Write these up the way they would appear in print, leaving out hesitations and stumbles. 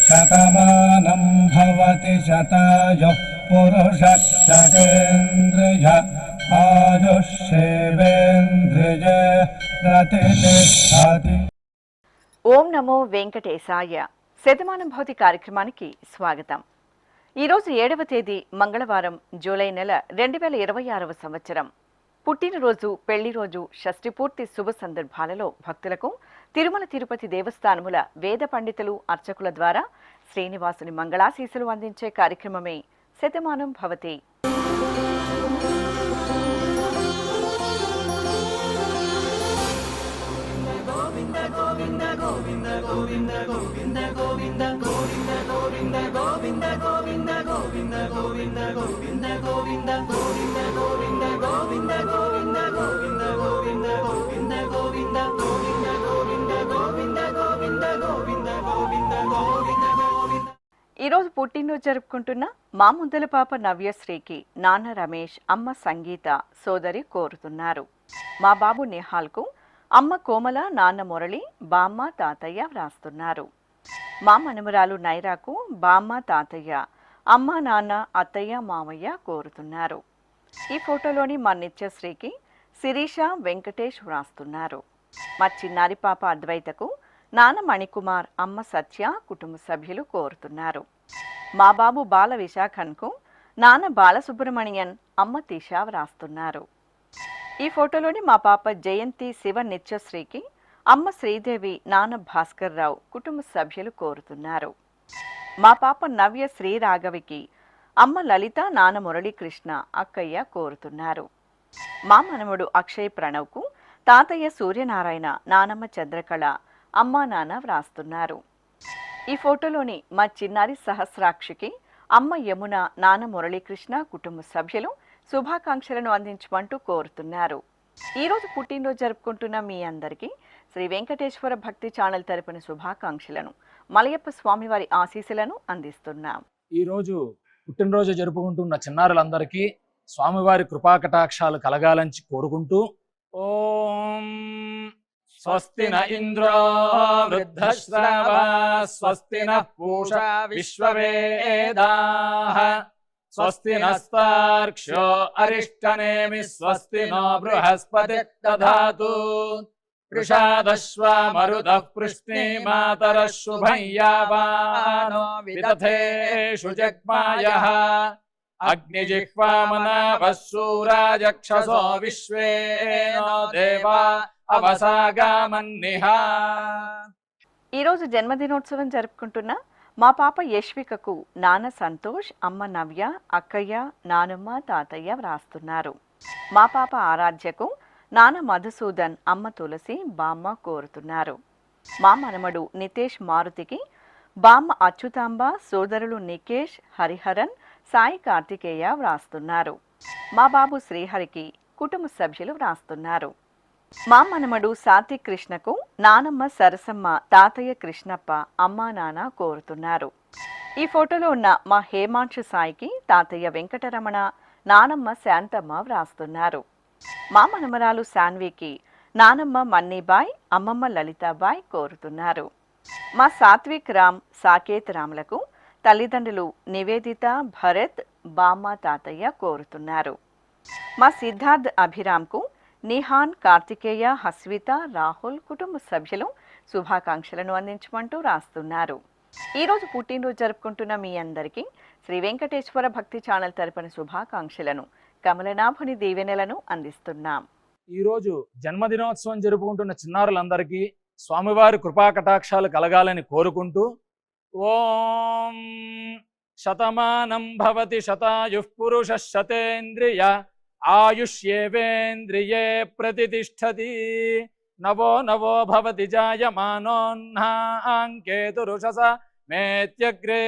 శతమానం భవతి శతాయుః పురుషः శతేంద్రియ ఆయుష్యేవేంద్రియ ప్రతిష్టతి. ఓం నమో వెంకటేశాయ. శతమానం భవతి కార్యక్రమానికి స్వాగతం. ఈరోజు 7వ తేదీ మంగళవారం, జూలై నెల 2026వ సంవత్సరం. పుట్టినరోజు, పెళ్లి రోజు, షష్ఠి పూర్తి శుభ సందర్భాలలో భక్తులకు తిరుమల తిరుపతి దేవస్థానముల వేద పండితులు, అర్చకుల ద్వారా శ్రీనివాసుని మంగళాశీసులు అందించే కార్యక్రమమే శతమానం భవతి. ఈరోజు పుట్టినరోజు జరుపుకుంటున్న మా ముద్దల పాప నవ్యశ్రీకి నాన్న రమేష్, అమ్మ సంగీత, సోదరి కోరుతున్నారు. మా బాబు నిహాల్కు అమ్మ కోమల, నాన్న మురళి, బామ్మ, తాతయ్య వ్రాస్తున్నారు. మా మనుమరాలు నైరాకు బామ్మ, తాతయ్య, అమ్మ, నాన్న, అత్తయ్య, మామయ్య కోరుతున్నారు. ఈ ఫోటోలోని మా నిత్యశ్రీకి శిరీష, వెంకటేష్ వ్రాస్తున్నారు. మా చిన్నారి పాప అద్వైతకు నాన్న మణికుమార్, అమ్మ సత్య, కుటుంబ సభ్యులు కోరుతున్నారు. మా బాబు బాల విశాఖన్కు నాన్న బాలసుబ్రమణియన్, అమ్మ తిష వ్రాస్తున్నారు. ఈ ఫోటోలోని మా పాప జయంతి శివ నిత్యశ్రీకి అమ్మ శ్రీదేవి, నాన్న భాస్కర్ రావు, కుటుంబ సభ్యులు కోరుతున్నారు. మా పాప నవ్య శ్రీరాఘవికి అమ్మ లలిత, నాన్న మురళీకృష్ణ, అక్కయ్య కోరుతున్నారు. మా మనవడు అక్షయ్ ప్రణవ్కు తాతయ్య సూర్యనారాయణ, నానమ్మ చంద్రకళ, అమ్మ, నాన్న వ్రాస్తున్నారు. ఈ ఫోటోలోని మా చిన్నారి సహస్రాక్షికి అమ్మ యమున, నాన్న మురళీకృష్ణ, కుటుంబ సభ్యులు శుభాకాంక్షలను అందించమంటూ కోరుతున్నారు. ఈరోజు పుట్టినరోజు జరుపుకుంటున్న మీ అందరికీ శ్రీ వెంకటేశ్వర భక్తి ఛానల్ తరపున శుభాకాంక్షలను, మలయప్ప స్వామివారి ఆశీస్సులను అందిస్తున్నాం. ఈరోజు పుట్టినరోజు జరుపుకుంటున్న చిన్నారులందరికీ స్వామివారి కృపాకటాక్షాలు కలగాలని కోరుకుంటూ ఓం స్వస్తి న ఇంద్రో వృద్ధశ్రవా స్వస్తి నః పూషా విశ్వవేదాః స్వస్తి నస్తార్క్ష్యో అరిష్టనేమి స్వస్తి నో బృహస్పతి దధాతు వృషాదశ్వా మరుదః పృష్ణీమాతరః శుభం యావానో విదథేషు జగ్మాయః అగ్నిజిహ్వామనాభः శూరాజక్షసో విశ్వేనో దేవా అవసాగామన్నిహ. ఈరోజు జన్మదినోత్సవం జరుపుకుంటున్న మా పాప యశ్వికకు నాన్న సంతోష్, అమ్మ నవ్య, అక్కయ్య, నానమ్మ, తాతయ్య వ్రాస్తున్నారు. మా పాప ఆరాధ్యకు నాన్న మధుసూదన్, అమ్మ తులసి, బామ్మ కోరుతున్నారు. మా మనమడు నితేష్ మారుతికి బామ్మ అచ్యుతాంబ, సోదరులు నికేష్, హరిహరన్, సాయి కార్తికేయ వ్రాస్తున్నారు. మా బాబు శ్రీహరికి కుటుంబ సభ్యులు వ్రాస్తున్నారు. మా మనమడు సాత్విక్ కృష్ణకు నానమ్మ సరసమ్మ, తాతయ్య కృష్ణప్ప, అమ్మ, నాన్న కోరుతున్నారు. ఈ ఫోటోలో ఉన్న మా హేమాంశు సాయికి తాతయ్య వెంకటరమణ, నానమ్మ శాంతమ్మ వ్రాస్తున్నారు. మా మనమరాలు శాన్వికి నానమ్మ మన్నీబాయ్, అమ్మమ్మ లలితాబాయ్ కోరుతున్నారు. మా సాత్విక్ రామ్, సాకేత్ రాములకు తల్లిదండ్రులు నివేదిత, భరత్, బామ్మ, తాతయ్య కోరుతున్నారు. మా సిద్ధార్థ్ అభిరామ్కు నిహాన్, కార్తికేయ, హస్విత, రాహుల్, కుటుంబ సభ్యులు శుభాకాంక్షలను అందించమంటూ రాస్తున్నారు. ఈరోజు పుట్టినరోజు జరుపుకుంటున్న మీ అందరికీ శ్రీ వెంకటేశ్వర భక్తి ఛానల్ తరపున శుభాకాంక్షలను, కమలనాభుని దీవెనలను అందిస్తున్నాం. ఈరోజు జన్మదినోత్సవం జరుపుకుంటున్న చిన్నారులందరికీ స్వామివారి కృపాకటాక్షాలు కలగాలని కోరుకుంటూ ఓం శతమానం భవతి శతాయుః పురుషः శతేంద్రియ ఆయుష్యేవేంద్రియే ప్రతిష్టతి నవో నవో భవతి జాయమానోన్హాంకేతురుషస మేత్యగ్రే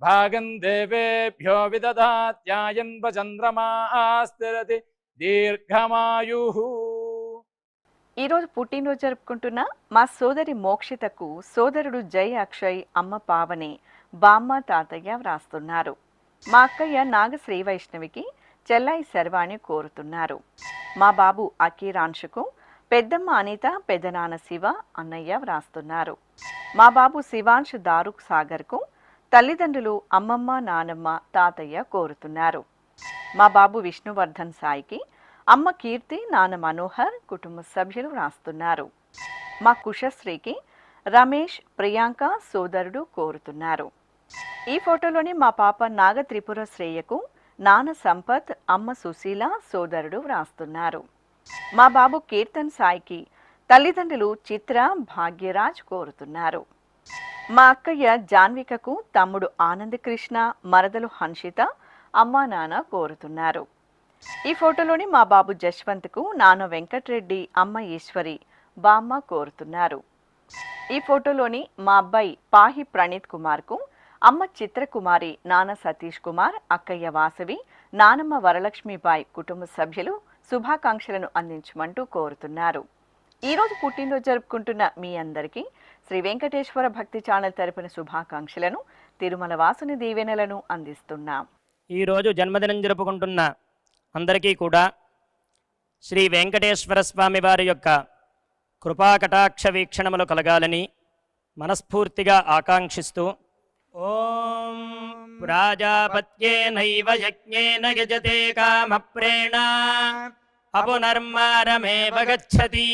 భాగం దేవేభ్యో విదధాత్యాయన్ చంద్రమాస్థిరతి దీర్ఘమాయుః. ఈరోజు పుట్టినరోజు జరుపుకుంటున్న మా సోదరి మోక్షితకు సోదరుడు జై అక్షయ్, అమ్మ పావని, బామ్మ, తాతయ్య వ్రాస్తున్నారు. మా అక్కయ్య నాగ శ్రీ వైష్ణవికి చెల్లాయి శర్వాణి కోరుతున్నారు. మా బాబు అకీరాంశుకు పెద్దమ్మ అనిత, పెదనాన్న శివ, అన్నయ్య వ్రాస్తున్నారు. మా బాబు శివాంశ్ దారుక్ సాగర్కు తల్లిదండ్రులు అమ్మమ్మ, నానమ్మ, తాతయ్య కోరుతున్నారు. మా బాబు విష్ణువర్ధన్ సాయికి అమ్మ కీర్తి, నాన్న మనోహర్, కుటుంబ సభ్యులు వ్రాస్తున్నారు. మా కుశశ్రీకి రమేష్, ప్రియాంక సోదరుడు కోరుతున్నారు. ఈ ఫోటోలోని మా పాప నాగ త్రిపుర శ్రేయకు నాన్న సంపత్, అమ్మ సుశీల, సోదరుడు వ్రాస్తున్నారు. మా బాబు కీర్తన్ సాయికి తల్లిదండ్రులు చిత్ర, భాగ్యరాజ్ కోరుతున్నారు. మా అక్కయ్య జాన్వికకు తమ్ముడు ఆనంద్ కృష్ణ, మరదలు హన్షిత, అమ్మా నాన్న కోరుతున్నారు. ఈ ఫోటోలోని మా బాబు జశ్వంత్కు నాన్న వెంకట్రెడ్డి, అమ్మ ఈశ్వరి, బామ్మ కోరుతున్నారు. ఈ ఫోటోలోని మా అబ్బాయి పాహి ప్రణీత్ కుమార్కు అమ్మ చిత్రకుమారి, నాన్న సతీష్ కుమార్, అక్కయ్య వాసవి, నానమ్మ వరలక్ష్మీబాయి కుటుంబ సభ్యులు శుభాకాంక్షలను అందించమంటూ కోరుతున్నారు. ఈరోజు పుట్టినరోజు జరుపుకుంటున్న మీ అందరికీ శ్రీ వెంకటేశ్వర భక్తి ఛానల్ తరపున శుభాకాంక్షలను, తిరుమల వాసుని దీవెనలను అందిస్తున్నాం. ఈరోజు జన్మదినం జరుపుకుంటున్న అందరికీ కూడా శ్రీ వెంకటేశ్వర స్వామి వారి యొక్క కృపాకటాక్ష వీక్షణములు కలగాలని మనస్ఫూర్తిగా ఆకాంక్షిస్తూ ఓం ప్రాజాపత్యేనైవ యజ్ఞేన యజతే కామప్రేణ అపునర్మారమేవ గచ్చతి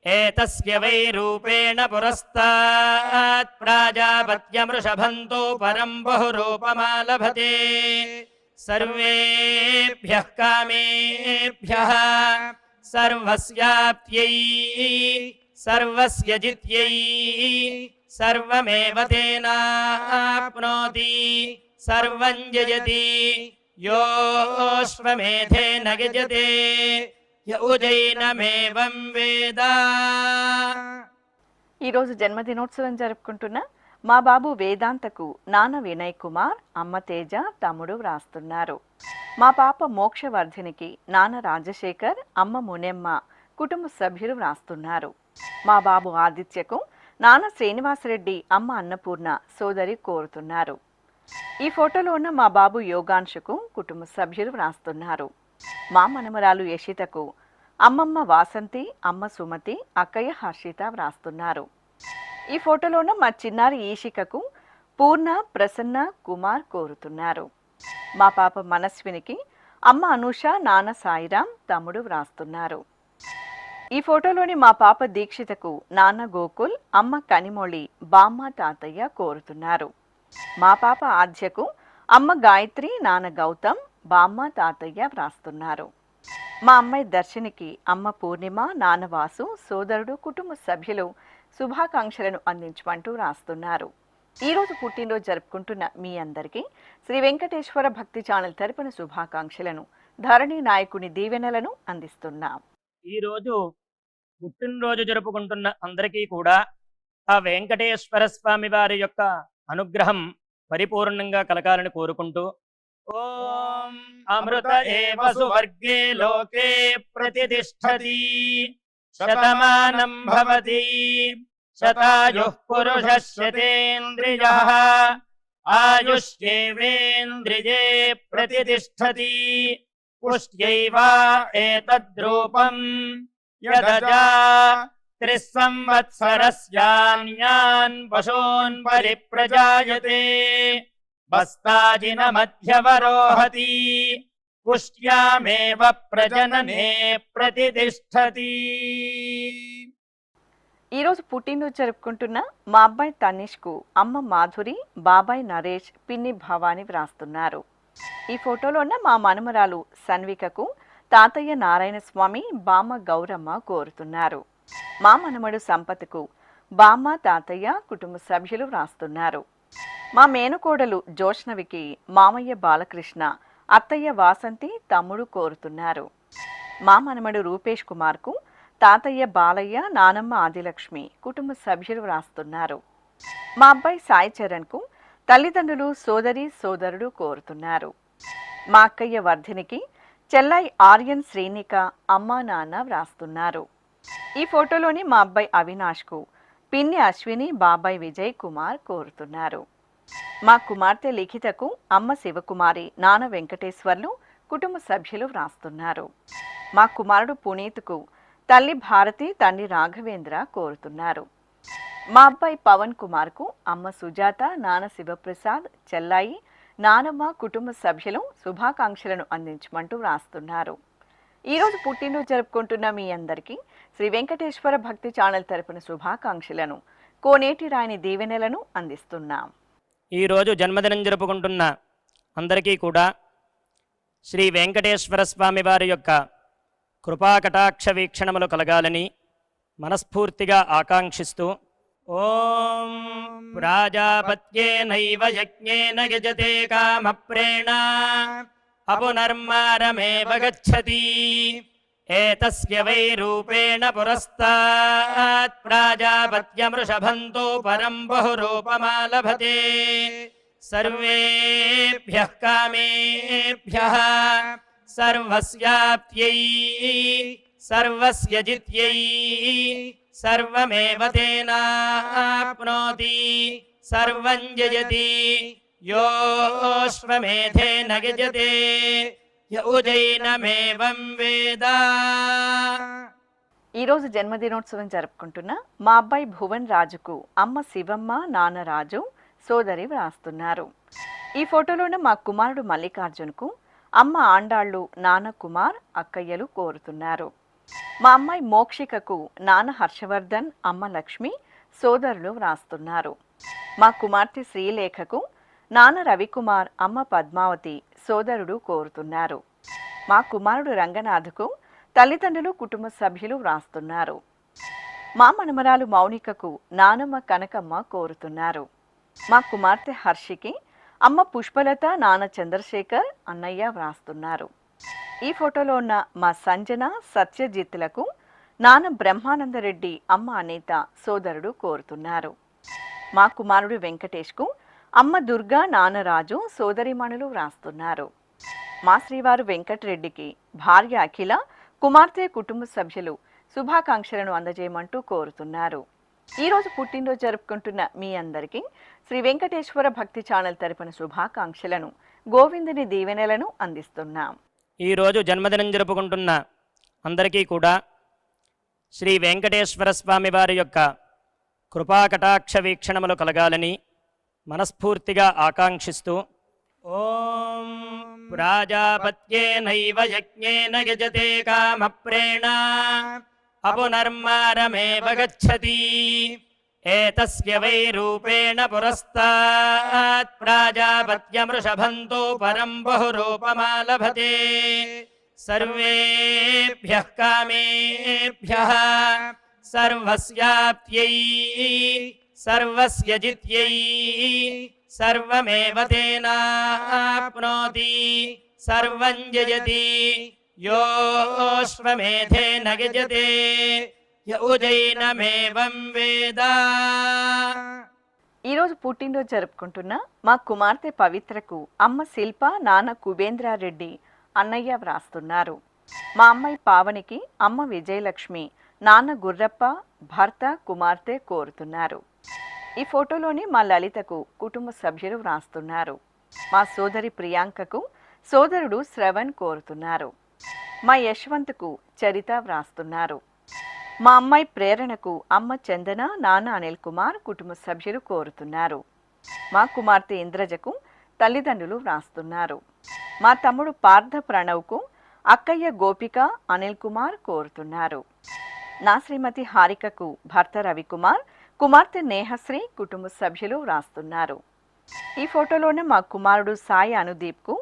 ఏతస్య వై రూపేణ పురస్తాత్ ప్రాజాపత్యమృషభంతో పరం బహురూపమాలభతే సర్వేభ్యః కామేభ్యః సర్వస్యాప్త్యై సర్వస్య జిత్యై సర్వమేవ తేనాప్నోతి సర్వం జయతి యోశ్వమేధేన గజతే యౌజైనమేవం వేద. ఈరోజు జన్మదినోత్సవం జరుపుకుంటున్న మా బాబు వేదాంతకు నాన్న వినయ్ కుమార్, అమ్మ తేజ, తమ్ముడు వ్రాస్తున్నారు. మా పాప మోక్షవర్ధినికి నాన్న రాజశేఖర్, అమ్మ మునెమ్మ, కుటుంబ సభ్యులు వ్రాస్తున్నారు. మా బాబు ఆదిత్యకు నాన్న శ్రీనివాసరెడ్డి, అమ్మ అన్నపూర్ణ, సోదరి కోరుతున్నారు. ఈ ఫోటోలో ఉన్న మా బాబు యోగాంశుకు కుటుంబ సభ్యులు వ్రాస్తున్నారు. మా మనమరాలు యశితకు అమ్మమ్మ వాసంతి, అమ్మ సుమతి, అక్కయ్య హర్షిత వ్రాస్తున్నారు. ఈ ఫోటోలో ఉన్న మా చిన్నారి ఈషికకు పూర్ణ, ప్రసన్న, కుమార్ కోరుతున్నారు. మా పాప మనస్వినికి అమ్మ అనూష, నాన్న సాయిరాం, తమ్ముడు వ్రాస్తున్నారు. ఈ ఫోటోలోని మా పాప దీక్షితకు నాన్న గోకుల్, అమ్మ కనిమొళి, బామ్మ, తాతయ్య కోరుతున్నారు. మా పాప ఆద్యకు అమ్మ గాయత్రి, నాన్న గౌతమ్, బామ్మ, తాతయ్య వ్రాస్తున్నారు. మా అమ్మాయి దర్శనికి అమ్మ పూర్ణిమ, నాన్న వాసు, సోదరుడు, కుటుంబ సభ్యులు శుభాకాంక్షలను అందించమంటూ రాస్తున్నారు. ఈరోజు పుట్టినరోజు జరుపుకుంటున్న మీ అందరికీ శ్రీ వెంకటేశ్వర భక్తి ఛానల్ తరపున శుభాకాంక్షలను, ధరణి నాయకుని దీవెనలను అందిస్తున్నాం. ఈరోజు పుట్టినరోజు జరుపుకుంటున్న అందరికీ కూడా ఆ వెంకటేశ్వర స్వామి వారి యొక్క అనుగ్రహం పరిపూర్ణంగా కలగాలని కోరుకుంటూ ఓం అమృత ఏవ సువర్గే లోకే ప్రతిష్ఠతి శతమానం భవతి శతాయుః పురుషः శతేంద్రియః ఆయుష్యేవేంద్రియే ప్రతిష్ఠతి పుష్ట్యైవ ఏతద్రూపం యదజా త్రిస్సంవత్సరస్యాన్యాన్ పశూన్ పరిప్రజాయతే బస్తాజినమధ్యవరోహతి పుష్ట్యామేవ ప్రజననే ప్రతిష్ఠతి. ఈరోజు పుట్టినరోజు జరుపుకుంటున్న మా అబ్బాయి తనిష్కు అమ్మ మాధురి, బాబాయ్ నరేష్, పిన్ని భవాని వ్రాస్తున్నారు. ఈ ఫోటోలో ఉన్న మా మనమరాలు సన్వికకు తాతయ్య నారాయణ స్వామి, బామ్మ గౌరమ్మ కోరుతున్నారు. మా మనమడు సంపత్కు బామ్మ, తాతయ్య, కుటుంబ సభ్యులు వ్రాస్తున్నారు. మా మేనకోడలు జోష్నవికి మామయ్య బాలకృష్ణ, అత్తయ్య వాసంతి, తమ్ముడు కోరుతున్నారు. మా మనమడు రూపేష్ కుమార్కు తాతయ్య బాలయ్య, నానమ్మ ఆదిలక్ష్మి, కుటుంబ సభ్యులు వ్రాస్తున్నారు. మా అబ్బాయి సాయి చరణ్కు తల్లిదండ్రులు, సోదరి, సోదరుడు కోరుతున్నారు. మా అక్కయ్య వర్ధినికి చెల్లాయి ఆర్యన్, శ్రీనిక, అమ్మా నాన్న వ్రాస్తున్నారు. ఈ ఫోటోలోని మా అబ్బాయి అవినాష్కు పిన్ని అశ్విని, బాబాయ్ విజయ్ కుమార్ కోరుతున్నారు. మా కుమార్తె లిఖితకు అమ్మ శివకుమారి, నాన్న వెంకటేశ్వర్లు, కుటుంబ సభ్యులు వ్రాస్తున్నారు. మా కుమారుడు పునీత్కు తల్లి భారతి, తండ్రి రాఘవేంద్ర కోరుతున్నారు. మా అబ్బాయి పవన్ కుమార్కు అమ్మ సుజాత, నాన్న శివప్రసాద్, చెల్లాయి, నానమ్మ, కుటుంబ సభ్యులు శుభాకాంక్షలను అందించమంటూ వ్రాస్తున్నారు. ఈరోజు పుట్టినరోజు జరుపుకుంటున్న మీ అందరికీ శ్రీ వెంకటేశ్వర భక్తి ఛానల్ తరపున శుభాకాంక్షలను, కోనేటి రాయని దీవెనలను అందిస్తున్నాం. ఈరోజు జన్మదినం జరుపుకుంటున్న అందరికీ కూడా శ్రీ వెంకటేశ్వర స్వామి వారి యొక్క కృపాకటాక్ష వీక్షణములు కలగాలని మనస్ఫూర్తిగా ఆకాంక్షిస్తూ ఓం ప్రాజాపత్యేనైవ యజ్ఞేన యజతే కామప్రేణ అపునర్మారమేవ గచ్చతి ఏతస్య వై రూపేణ పురస్తాత్ ప్రాజాపత్యమృషభంతో పరం బహురూపమాలభతే సర్వేభ్యః కామేభ్యః సర్వస్యాప్త్యై సర్వస్య జిత్యై సర్వమేవ తేనాప్నోతి సర్వం జయతి యోశ్వమేధేన యజతే య ఉజైనమేవం వేద. ఈరోజు జన్మదినోత్సవం జరుపుకుంటున్న మా అబ్బాయి భువన్ రాజుకు అమ్మ శివమ్మ, నాన్న రాజు, సోదరి వ్రాస్తున్నారు. ఈ ఫోటోలోనే మా కుమారుడు మల్లికార్జున్కు అమ్మ ఆండాళ్ళు, నాన్న కుమార్, అక్కయ్యలు కోరుతున్నారు. మా అమ్మాయి మోక్షికకు నాన్న హర్షవర్ధన్, అమ్మ లక్ష్మి, సోదరులు వ్రాస్తున్నారు. మా కుమార్తె శ్రీలేఖకు నాన్న రవికుమార్, అమ్మ పద్మావతి, సోదరుడు కోరుతున్నారు. మా కుమారుడు రంగనాథ్కు తల్లిదండ్రులు, కుటుంబ సభ్యులు వ్రాస్తున్నారు. మా మనమరాలు మౌనికకు నానమ్మ కనకమ్మ కోరుతున్నారు. మా కుమార్తె హర్షికి అమ్మ పుష్పలత, నాన్న చంద్రశేఖర్, అన్నయ్య వ్రాస్తున్నారు. ఈ ఫోటోలో ఉన్న మా సంజన, సత్యజిత్తులకు నాన్న బ్రహ్మానందరెడ్డి, అమ్మ అనిత, సోదరుడు కోరుతున్నారు. మా కుమారుడు వెంకటేష్కు అమ్మ దుర్గా, నాన్న రాజు, సోదరిమణులు వ్రాస్తున్నారు. మా శ్రీవారు వెంకటరెడ్డికి భార్య అఖిల, కుమార్తె, కుటుంబ సభ్యులు శుభాకాంక్షలను అందజేయమంటూ కోరుతున్నారు. ఈరోజు పుట్టినరోజు జరుపుకుంటున్న మీ అందరికీ శ్రీ వెంకటేశ్వర భక్తి ఛానల్ తరపున శుభాకాంక్షలను, గోవిందుని దీవెనలను అందిస్తున్నాం. ఈరోజు జన్మదినం జరుపుకుంటున్న అందరికీ కూడా శ్రీ వెంకటేశ్వర స్వామి వారి యొక్క కృపాకటాక్ష వీక్షణములు కలగాలని మనస్ఫూర్తిగా ఆకాంక్షిస్తూ ఓం ప్రాజాపత్యేనైవ యజ్ఞేన యజతే కామప్రేణ అపునర్మారమేవ గచ్చతి ఏతస్య వై రూపేణ పురస్తాత్ ప్రాజాపత్యమృషభంతో పరం బహురూపమాలభతే సర్వేభ్యః కామేభ్యః సర్వస్యాప్త్యై సర్వస్య జిత్యై సర్వమేవ తేనాప్నోతి సర్వం జయతి యోశ్వమేధేన యజతే య ఉజైనమేవం వేద. ఈరోజు పుట్టినరోజు జరుపుకుంటున్న మా కుమార్తె పవిత్రకు అమ్మ శిల్ప, నాన్న కుబేంద్రారెడ్డి, అన్నయ్య వ్రాస్తున్నారు. మా అమ్మాయి పావనికి అమ్మ విజయలక్ష్మి, నాన్న గుర్రప్ప, భర్త, కుమార్తె కోరుతున్నారు. ఈ ఫోటోలోని మా లలితకు కుటుంబ సభ్యులు వ్రాస్తున్నారు. మా సోదరి ప్రియాంకకు సోదరుడు శ్రవణ్ కోరుతున్నారు. మా యశ్వంత్కు చరిత వ్రాస్తున్నారు. మా అమ్మాయి ప్రేరణకు అమ్మ చందన, నాన్న అనిల్ కుమార్, కుటుంబ సభ్యులు కోరుతున్నారు. మా కుమార్తె ఇంద్రజకు తల్లిదండ్రులు వ్రాస్తున్నారు. మా తమ్ముడు పార్థ ప్రణవ్కు అక్కయ్య గోపిక, అనిల్ కుమార్ కోరుతున్నారు. నా శ్రీమతి హారికకు భర్త రవికుమార్, కుమార్తె నేహశ్రీ, కుటుంబ సభ్యులు వ్రాస్తున్నారు. ఈ ఫోటోలోనే మా కుమారుడు సాయి అనుదీప్కు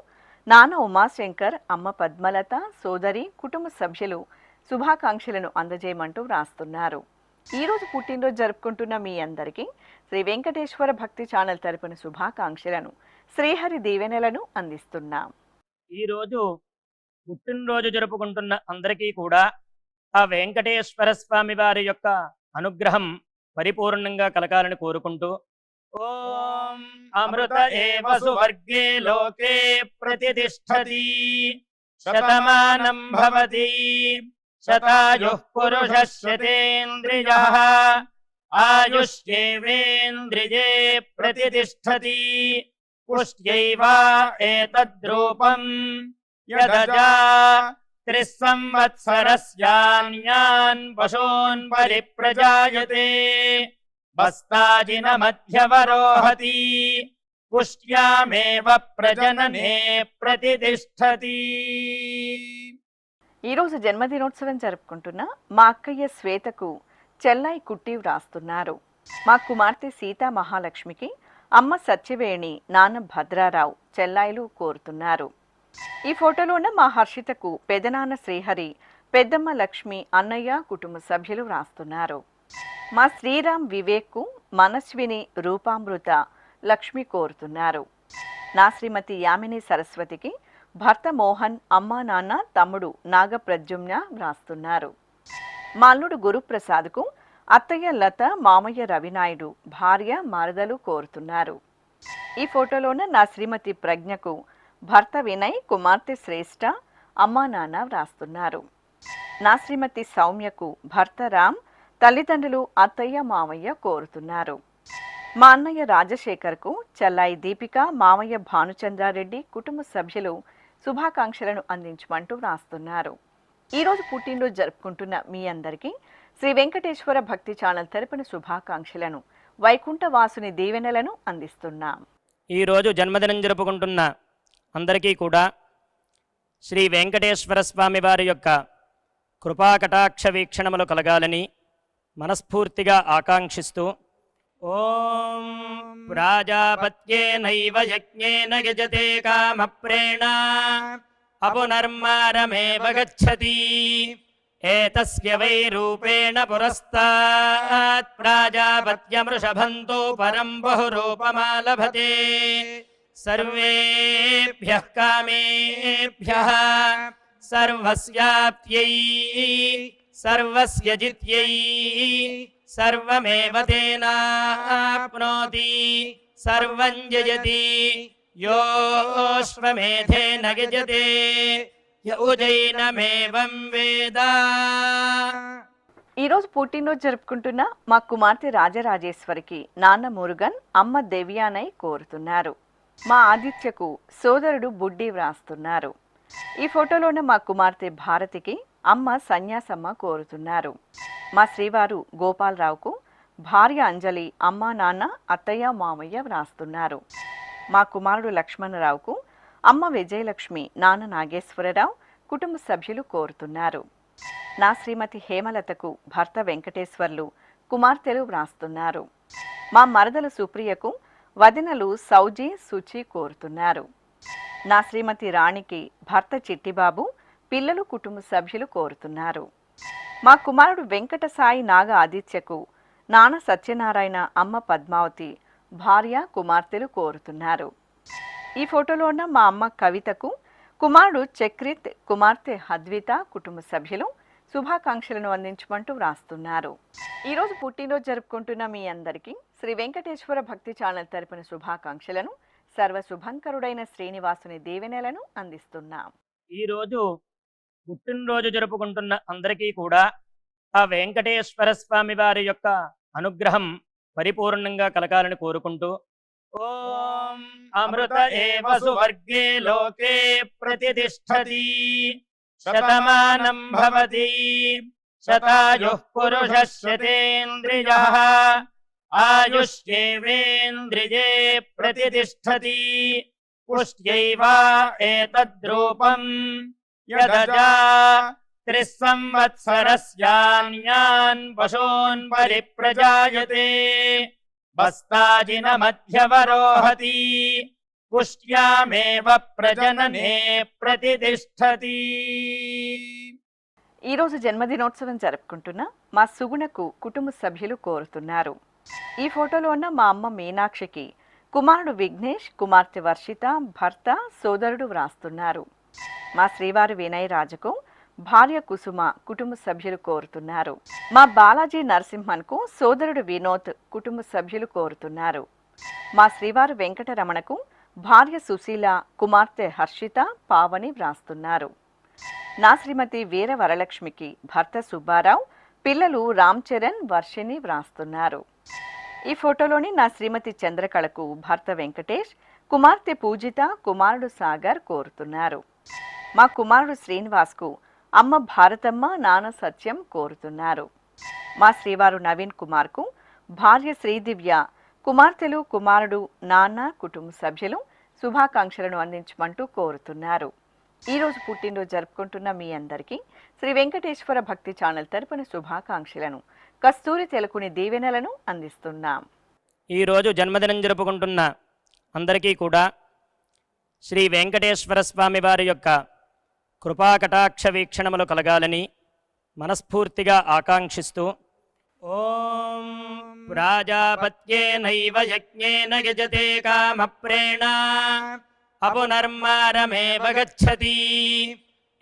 నాన్న ఉమాశంకర్, అమ్మ పద్మలత, సోదరి, కుటుంబ సభ్యులు శుభాకాంక్షలను అందజేయమంటూ వ్రాస్తున్నారు. ఈరోజు పుట్టినరోజు జరుపుకుంటున్న మీ అందరికీ శ్రీ వెంకటేశ్వర భక్తి ఛానల్ తరపున శుభాకాంక్షలను, శ్రీహరి దీవెనలను అందిస్తున్నాం. ఈరోజు పుట్టినరోజు జరుపుకుంటున్న అందరికీ కూడా ఆ వెంకటేశ్వర స్వామి వారి యొక్క అనుగ్రహం పరిపూర్ణంగా కలగాలని కోరుకుంటూ ఓం అమృత ఏవ సువర్గే లోకే ప్రతిష్ఠతి శతమానం భవతి శతాయుః పురుషः శతేంద్రియః ఆయుష్యేవేంద్రియే ప్రతిష్ఠతి పుష్ట్యైవ ఏతద్రూపం యదజా త్రిస్సంవత్సరస్యాన్యాన్ పశూన్ పరిప్రజాయతే బస్తాజినమధ్యవరోహతి పుష్ట్యామేవ ప్రజననే ప్రతితిష్ఠతి. ఈరోజు జన్మదినోత్సవం జరుపుకుంటున్న మా అక్కయ్య శ్వేతకు చెల్లాయి కుట్టి వ్రాస్తున్నారు. మా కుమార్తె సీతా మహాలక్ష్మికి అమ్మ సత్యవేణి, నాన్న భద్రారావు చెల్లాయిలు కోరుతున్నారు. ఈ ఫోటోలో ఉన్న మా హర్షితకు పెదనాన్న శ్రీహరి, పెద్దమ్మ లక్ష్మి, అన్నయ్య కుటుంబ సభ్యులు వ్రాస్తున్నారు. మా శ్రీరామ్ వివేక్కు మనస్విని, రూపామృత, లక్ష్మి కోరుతున్నారు. నా శ్రీమతి యామిని సరస్వతికి భర్త మోహన్, అమ్మా నాన్న, తమ్ముడు నాగప్రద్యుమ్న వ్రాస్తున్నారు. మా అల్లుడు గురుప్రసాద్కు అత్తయ్య లత, మామయ్య రవినాయుడు, భార్య మరదలు కోరుతున్నారు. ఈ ఫోటోలోన నా శ్రీమతి ప్రజ్ఞకు భర్త వినయ్, కుమార్తె శ్రేష్ఠ, అమ్మా నాన్న వ్రాస్తున్నారు. నా శ్రీమతి సౌమ్యకు భర్త రామ్, తల్లిదండ్రులు అత్తయ్య మామయ్య కోరుతున్నారు. మా అన్నయ్య రాజశేఖర్కు చెల్లాయి దీపిక, మామయ్య భానుచంద్రారెడ్డి కుటుంబ సభ్యులు శుభాకాంక్షలను అందించమంటూ వ్రాస్తున్నారు. ఈరోజు పుట్టినరోజు జరుపుకుంటున్న మీ అందరికీ శ్రీ వెంకటేశ్వర భక్తి ఛానల్ తరపున శుభాకాంక్షలను, వైకుంఠవాసుని దీవెనలను అందిస్తున్నాం. ఈరోజు జన్మదినం జరుపుకుంటున్న అందరికీ కూడా శ్రీ వెంకటేశ్వర స్వామి వారి యొక్క కృపాకటాక్ష వీక్షణములు కలగాలని మనస్ఫూర్తిగా ఆకాంక్షిస్తూ ఓం ప్రాజాపత్యేనైవ యజ్ఞేన యజతే కామప్రేణ అపునర్మారమేవ గచ్చతి ఏతస్య వై రూపేణ పురస్తాత్ ప్రాజాపత్యమృషభంతో పరం బహురూపమాలభతే సర్వేభ్యః కామేభ్యః సర్వస్యాప్త్యై సర్వస్య జిత్యై సర్వమేవ తేనాప్నోతి సర్వం జయతి యోశ్వమేధేన గజతే యౌజైనమేవం వేద. ఈరోజు పుట్టినరోజు జరుపుకుంటున్న మా కుమార్తె రాజరాజేశ్వరికి నాన్న మురుగన్, అమ్మ దేవ్యానై కోరుతున్నారు. మా ఆదిత్యకు సోదరుడు బుడ్డి వ్రాస్తున్నారు. ఈ ఫోటోలోన మా కుమార్తె భారతికి అమ్మ సన్యాసమ్మ కోరుతున్నారు. మా శ్రీవారు గోపాలరావుకు భార్య అంజలి, అమ్మ నాన్న, అత్తయ్య మామయ్య వ్రాస్తున్నారు. మా కుమారుడు లక్ష్మణరావుకు అమ్మ విజయలక్ష్మి, నాన్న నాగేశ్వరరావు కుటుంబ సభ్యులు కోరుతున్నారు. నా శ్రీమతి హేమలతకు భర్త వెంకటేశ్వర్లు, కుమార్తెలు వ్రాస్తున్నారు. మా మరదలు సుప్రియకు వదినలు సౌజీ, సుచి కోరుతున్నారు. నా శ్రీమతి రాణికి భర్త చిట్టిబాబు, పిల్లలు కుటుంబ సభ్యులు కోరుతున్నారు. మా కుమారుడు వెంకట సాయి నాగ ఆదిత్యకు నాన్న సత్యనారాయణ, అమ్మ పద్మావతి, భార్య కుమార్తెలు కోరుతున్నారు. ఈ ఫోటోలో ఉన్న మా అమ్మ కవితకు కుమారుడు చక్రిత్, కుమార్తె హద్విత కుటుంబ సభ్యులు శుభాకాంక్షలను అందించమంటూ వ్రాస్తున్నారు. ఈరోజు పుట్టినరోజు జరుపుకుంటున్న మీ అందరికీ శ్రీ వెంకటేశ్వర భక్తి ఛానల్ తరపున శుభాకాంక్షలను, సర్వశుభంకరుడైన శ్రీనివాసుని దీవెనలను అందిస్తున్నాం. ఈరోజు పుట్టినరోజు జరుపుకుంటున్న అందరికీ కూడా ఆ వెంకటేశ్వర స్వామి వారి యొక్క అనుగ్రహం పరిపూర్ణంగా కలగాలని కోరుకుంటూ ఓం అమృత ఏవ సువర్గే లోకే ప్రతిష్ఠతి శతమానం భవతి శతాయుః పురుషः శతేంద్రియః ఆయుష్యేవేంద్రియే ప్రతిష్ఠతి పుష్ట్యైవ ఏతద్రూపం యదజా త్రిస్సంవత్సరస్యాన్యాన్ పశూన్ పరిప్రజాయతే బస్తాజినమధ్యవరోహతి పుష్ట్యామేవ ప్రజననే ప్రతిష్ఠతి. ఈరోజు జన్మదినోత్సవం జరుపుకుంటున్న మా సుగుణకు కుటుంబ సభ్యులు కోరుతున్నారు. ఈ ఫోటోలో ఉన్న మా అమ్మ మీనాక్షికి కుమారుడు విఘ్నేష్, కుమార్తె వర్షిత, భర్త సోదరుడు వ్రాస్తున్నారు. మా శ్రీవారు వినయ్ రాజుకు భార్య కుసుమ కుటుంబ సభ్యులు కోరుతున్నారు. మా బాలాజీ నరసింహన్కు సోదరుడు వినోద్ కుటుంబ సభ్యులు కోరుతున్నారు. మా శ్రీవారు వెంకటరమణకు భార్య సుశీల, కుమార్తె హర్షిత, పావని వ్రాస్తున్నారు. నా శ్రీమతి వీర వరలక్ష్మికి భర్త సుబ్బారావు, పిల్లలు రామ్ చరణ్, వర్షిని వ్రాస్తున్నారు. ఈ ఫోటోలోని నా శ్రీమతి చంద్రకళకు భర్త వెంకటేష్, కుమార్తె పూజిత, కుమారుడు సాగర్ కోరుతున్నారు. మా కుమారుడు శ్రీనివాస్కు అమ్మ భారతమ్మ నాన్న సత్యం కోరుతున్నారు. మా శ్రీవారు నవీన్ కుమార్కు భార్య శ్రీదివ్య, కుమార్తెలు కుమారుడు నాన్న కుటుంబ సభ్యులు శుభాకాంక్షలను అందించమంటూ కోరుతున్నారు. ఈరోజు పుట్టినరోజు జరుపుకుంటున్న మీ అందరికీ శ్రీ వెంకటేశ్వర భక్తి ఛానల్ తరపున శుభాకాంక్షలను, కస్తూరి తెలకుని దీవెనలను అందిస్తున్నాం. ఈరోజు జన్మదినం జరుపుకుంటున్న అందరికీ కూడా శ్రీ వెంకటేశ్వర స్వామి వారి యొక్క కృపాకటాక్ష వీక్షణములు కలగాలని మనస్ఫూర్తిగా ఆకాంక్షిస్తూ ఓం ప్రాజాపత్యేనైవ యజ్ఞేన యజతే కామప్రేణ అపునర్మారమేవ గచ్చతి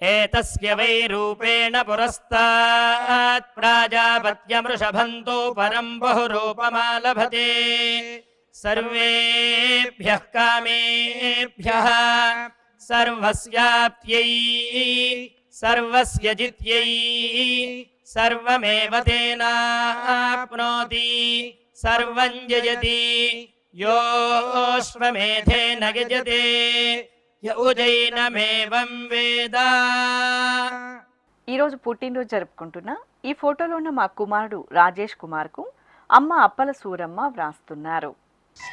ఏతస్య వై రూపేణ పురస్తాత్ ప్రాజాపత్యమృషభంతో పరం బహురూపమాలభతే సర్వేభ్యః కామేభ్యః సర్వస్యాప్త్యై సర్వస్య జిత్యై సర్వమేవ తేనాప్నోతి సర్వం జయతి యోశ్వమేధేన గజతే యౌజైనమేవం వేద. ఈరోజు పుట్టినరోజు జరుపుకుంటున్న ఈ ఫోటోలో ఉన్న మా కుమారుడు రాజేష్ కుమార్కు అమ్మ అప్పల సూరమ్మ వ్రాస్తున్నారు.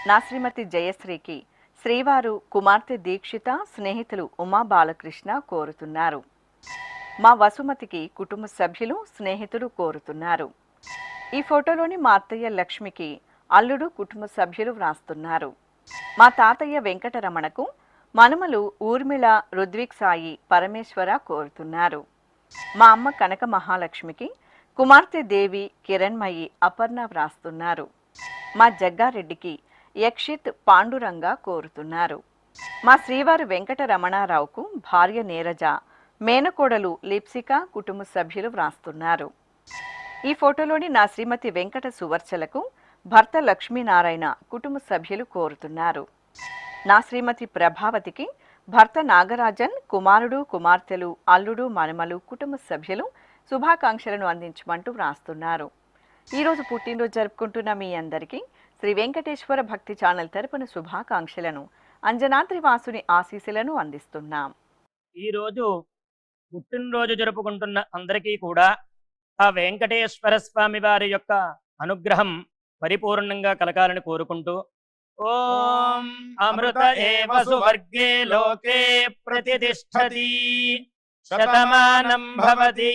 నా శ్రీమతి జయశ్రీకి శ్రీవారు కుమార్తె దీక్షిత, స్నేహితులు ఉమా బాలకృష్ణ కోరుతున్నారు. మా వసుమతికి కుటుంబ సభ్యులు స్నేహితులు కోరుతున్నారు. ఈ ఫోటోలోని మా అత్తయ్య లక్ష్మికి అల్లుడు కుటుంబ సభ్యులు వ్రాస్తున్నారు. మా తాతయ్య వెంకటరమణకు మనుమలు ఊర్మిళ, రుద్విక్ సాయి, పరమేశ్వర కోరుతున్నారు. మా అమ్మ కనక మహాలక్ష్మికి కుమార్తె దేవి, కిరణ్మయి, అపర్ణ వ్రాస్తున్నారు. మా జగ్గారెడ్డికి యక్షిత్, పాండురంగ కోరుతున్నారు. మా శ్రీవారు వెంకటరమణారావుకు భార్య నీరజ, మేనకోడలు లిప్సిక, కుటుంబ సభ్యులు వ్రాస్తున్నారు. ఈ ఫోటోలోని నా శ్రీమతి వెంకట సువర్చలకు భర్త లక్ష్మీనారాయణ, కుటుంబ సభ్యులు కోరుతున్నారు. నా శ్రీమతి ప్రభావతికి భర్త నాగరాజన్, కుమారుడు కుమార్తెలు, అల్లుడు మనుమలు, కుటుంబ సభ్యులు శుభాకాంక్షలను అందించమంటూ వ్రాస్తున్నారు. ఈరోజు పుట్టినరోజు జరుపుకుంటున్న మీ అందరికీ శ్రీ వెంకటేశ్వర భక్తి ఛానల్ తరపున శుభాకాంక్షలను, అంజనాద్రి వాసుని ఆశీస్సులను అందిస్తున్నాం. ఈరోజు పుట్టినరోజు జరుపుకుంటున్న అందరికీ కూడా ఆ వెంకటేశ్వర స్వామి వారి యొక్క అనుగ్రహం పరిపూర్ణంగా కలగాలని కోరుకుంటూ ఓం అమృత ఏవ సువర్గే లోకే ప్రతిష్ఠతి శతమానం భవతి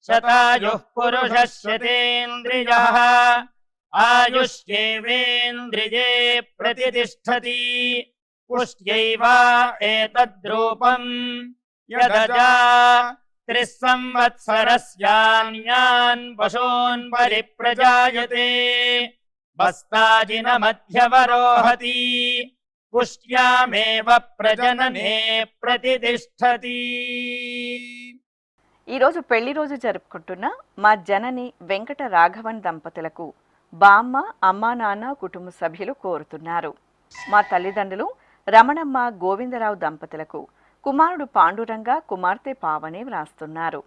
శతాయుః పురుషः శతేంద్రియః ఆయుష్యేవేంద్రియే ప్రతిష్ఠతి పుష్ట్యైవ ఏతద్రూపం యదజా త్రిస్సంవత్సరస్యాన్యాన్ పశూన్ పరిప్రజాయతే బస్తాజినమధ్యవరోహతి పుష్ట్యామేవ ప్రజననే ప్రతిష్ఠతి. ఈరోజు పెళ్లి రోజు జరుపుకుంటున్న మా జనని వెంకట రాఘవన్ దంపతులకు బామ్మ, అమ్మా నాన్న, కుటుంబ సభ్యులు కోరుతున్నారు. మా తల్లిదండ్రులు రమణమ్మ, గోవిందరావు దంపతులకు కుమారుడు పాండురంగ, కుమార్తె పావని వ్రాస్తున్నారు.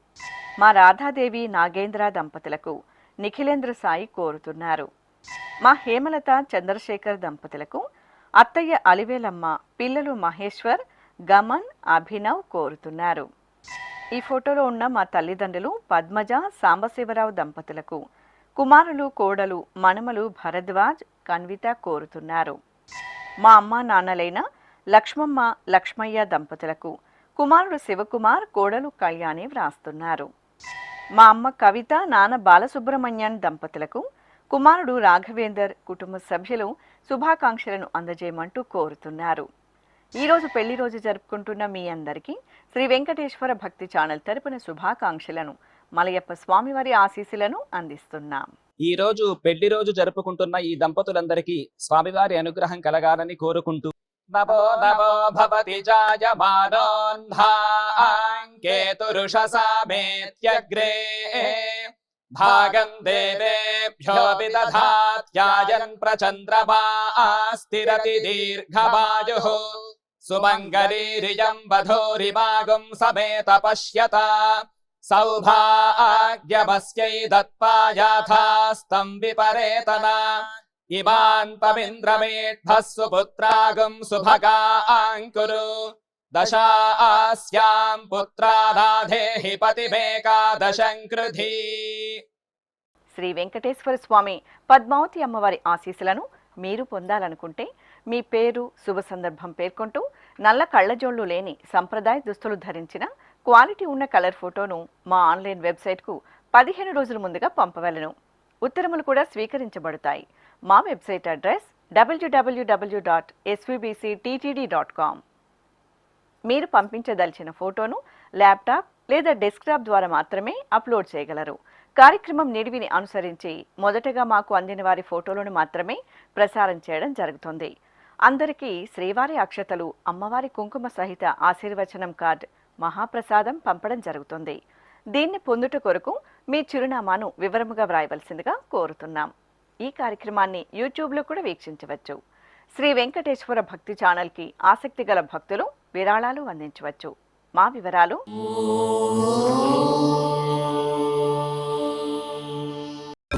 మా రాధాదేవి, నాగేంద్ర దంపతులకు నిఖిలేంద్ర సాయి కోరుతున్నారు. మా హేమలత, చంద్రశేఖర్ దంపతులకు అత్తయ్య అలివేలమ్మ, పిల్లలు మహేశ్వర్, గమన్, అభినవ్ కోరుతున్నారు. ఈ ఫోటోలో ఉన్న మా తల్లిదండ్రులు పద్మజ, సాంబశివరావు దంపతులకు కుమారులు, కోడలు, మనుమలు భరద్వాజ్, కన్విత కోరుతున్నారు. మా అమ్మ నాన్నలైన లక్ష్మమ్మ, లక్ష్మయ్య దంపతులకు కుమారుడు శివకుమార్, కోడలు కళ్యాణి వ్రాస్తున్నారు. మా అమ్మ కవిత, నాన్న బాలసుబ్రహ్మణ్యన్ దంపతులకు కుమారుడు రాఘవేందర్, కుటుంబ సభ్యులు శుభాకాంక్షలను అందజేయమంటూ కోరుతున్నారు. ఈరోజు పెళ్లి రోజు జరుపుకుంటున్న మీ అందరికీ శ్రీ వెంకటేశ్వర భక్తి ఛానల్ తరపున శుభాకాంక్షలను, మలయప్ప స్వామివారి ఆశీస్సులను అందిస్తున్నాం. ఈ రోజు పెళ్లి రోజు జరుపుకుంటున్న ఈ దంపతులందరికీ స్వామివారి అనుగ్రహం కలగాలని కోరుకుంటూ నమో నమో భవతి జాయమానోన్ధాంకేతురుషసామేత్యగ్రే భాగం దేవేభ్యో విదధాత్యాయన్ ప్రచంద్రమా స్థిరతి దీర్ఘమాయుః సుమంగళీరియం వధూరిమాగం సమేత పశ్యత సౌభాగ్యమస్యై దత్పాయాథాస్తం విపరేతన ఇమాన్ పవింద్రమేఢ్భస్సు పుత్రాగం సుభగాంకురు దశాస్యాం పుత్రారాధేహి పతిమేకాదశం కృధి. శ్రీ వెంకటేశ్వర స్వామి పద్మావతి అమ్మవారి ఆశీస్సులను మీరు పొందాలనుకుంటే మీ పేరు, శుభ సందర్భం పేర్కొంటూ నల్ల కళ్ళజోళ్లు లేని సంప్రదాయ దుస్తులు ధరించిన క్వాలిటీ ఉన్న కలర్ ఫోటోను మా ఆన్లైన్ వెబ్సైట్కు 15 రోజుల ముందుగా పంపవలను. ఉత్తరములు కూడా స్వీకరించబడతాయి. మా వెబ్సైట్ అడ్రస్ www.svbcttd.com. మీరు పంపించదలిచిన ఫోటోను ల్యాప్టాప్ లేదా డెస్క్టాప్ ద్వారా మాత్రమే అప్లోడ్ చేయగలరు. కార్యక్రమం నిడివిని అనుసరించి మొదటగా మాకు అందిన వారి ఫోటోలను మాత్రమే ప్రసారం చేయడం జరుగుతుంది. అందరికీ శ్రీవారి అక్షతలు, అమ్మవారి కుంకుమ సహిత ఆశీర్వచనం కార్డ్, మహాప్రసాదం పంపడం జరుగుతుంది. దీన్ని పొందుట కొరకు మీ చిరునామాను వివరముగా వ్రాయవలసిందిగా కోరుతున్నాం. ఈ కార్యక్రమాన్ని యూట్యూబ్లో కూడా వీక్షించవచ్చు. శ్రీ వెంకటేశ్వర భక్తి ఛానల్కి ఆసక్తి గల భక్తులు విరాళాలు అందించవచ్చు. మా వివరాలు